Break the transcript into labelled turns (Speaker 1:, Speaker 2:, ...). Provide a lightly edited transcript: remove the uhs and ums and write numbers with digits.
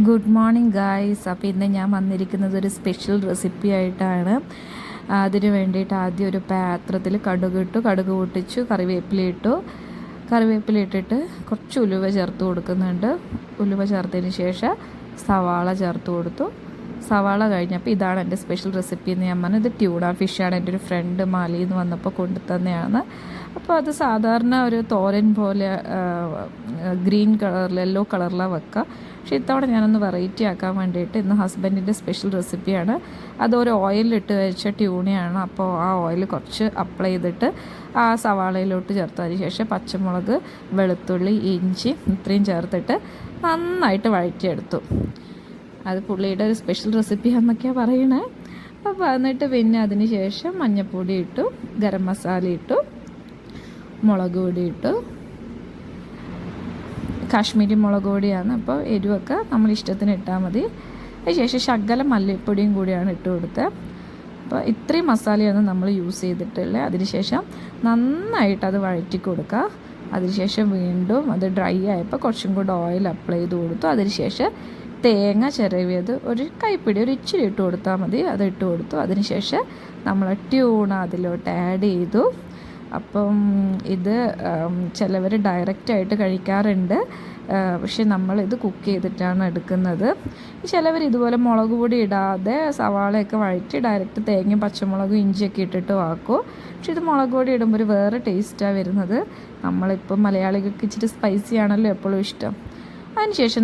Speaker 1: Good morning guys. അപ്പോൾ ഇന്ന് ഞാൻ വന്നിരിക്കുന്നത് ഒരു സ്പെഷ്യൽ റെസിപ്പി ആയിട്ടാണ്. അതിന് വേണ്ടിയിട്ട് ആദ്യം ഒരു പാത്രത്തിൽ കടുക് പൊട്ടിച്ചു, കറിവേപ്പില ഇട്ടിട്ട് കുറച്ച് ഉലുവ ചേർത്ത് കൊടുക്കുന്നുണ്ട്. ഉലുവ ചേർത്തതിന് ശേഷം സവാള ചേർത്ത് കൊടുത്തു. സവാള കഴിഞ്ഞപ്പോൾ ഇതാണ് എൻ്റെ സ്പെഷ്യൽ റെസിപ്പി എന്ന് ഞാൻ പറഞ്ഞു. ഇത് ട്യൂണ ഫിഷാണ്. എൻ്റെ ഒരു ഫ്രണ്ട് മാലിയിൽ നിന്ന് വന്നപ്പോൾ കൊണ്ടു തന്നെയാണ്. അപ്പോൾ അത് സാധാരണ ഒരു തോരൻ പോലെ ഗ്രീൻ കളറിൽ യെല്ലോ കളറിലാണ് വെക്കുക. പക്ഷേ ഇത്തവണ ഞാനൊന്ന് വെറൈറ്റി ആക്കാൻ വേണ്ടിയിട്ട് ഇന്ന് ഹസ്ബൻഡിൻ്റെ സ്പെഷ്യൽ റെസിപ്പിയാണ്. അതൊരു ഓയിലിട്ട് വെച്ച ട്യൂണയാണ്. അപ്പോൾ ആ ഓയിൽ കുറച്ച് അപ്ലൈ ചെയ്തിട്ട് ആ സവാളയിലോട്ട് ചേർത്തതിന് ശേഷം പച്ചമുളക്, വെളുത്തുള്ളി, ഇഞ്ചി ഇത്രയും ചേർത്തിട്ട് നന്നായിട്ട് വഴറ്റിയെടുത്തു. അത് പുള്ളിയുടെ ഒരു സ്പെഷ്യൽ റെസിപ്പി എന്നൊക്കെയാണ് പറയണേ. അപ്പോൾ എന്നിട്ട് പിന്നെ അതിന് ശേഷം മഞ്ഞൾപ്പൊടി ഇട്ടു, ഗരം മസാല ഇട്ടു, മുളക് പൊടി ഇട്ടു. കാശ്മീരി മുളക് പൊടിയാണ്. അപ്പോൾ എരിവൊക്കെ നമ്മൾ ഇഷ്ടത്തിന് ഇട്ടാൽ മതി. അതിനുശേഷം ശകലം മല്ലിപ്പൊടിയും കൂടിയാണ് ഇട്ട് കൊടുത്തത്. അപ്പോൾ ഇത്രയും മസാലയാണ് നമ്മൾ യൂസ് ചെയ്തിട്ടുള്ളത്. അതിനുശേഷം നന്നായിട്ട് അത് വഴറ്റി കൊടുക്കുക. അതിനുശേഷം വീണ്ടും അത് ഡ്രൈ ആയപ്പോൾ കുറച്ചും കൂടെ ഓയിൽ അപ്ലൈ ചെയ്ത് കൊടുത്തു. അതിനുശേഷം തേങ്ങ ചിരവിയത് ഒരു കൈപ്പിടി, ഒരു ഇച്ചിരി ഇട്ട് കൊടുത്താൽ മതി. അത് ഇട്ട് കൊടുത്തു. അതിനുശേഷം നമ്മൾ ട്യൂണ അതിലോട്ട് ആഡ് ചെയ്തു. അപ്പം ഇത് ചിലവർ ഡയറക്റ്റായിട്ട് കഴിക്കാറുണ്ട്. പക്ഷെ നമ്മളിത് കുക്ക് ചെയ്തിട്ടാണ് എടുക്കുന്നത്. ചിലവർ ഇതുപോലെ മുളക് പൊടി ഇടാതെ സവാളയൊക്കെ വഴറ്റി ഡയറക്റ്റ് തേങ്ങയും പച്ചമുളകും ഇഞ്ചിയൊക്കെ ഇട്ടിട്ട് ആക്കും. പക്ഷെ ഇത് മുളക് പൊടി ഇടുമ്പോൾ ഒരു വേറെ ടേസ്റ്റാണ് വരുന്നത്. നമ്മളിപ്പം മലയാളികൾക്ക് ഇച്ചിരി സ്പൈസി ആണല്ലോ എപ്പോഴും ഇഷ്ടം. അതിനുശേഷം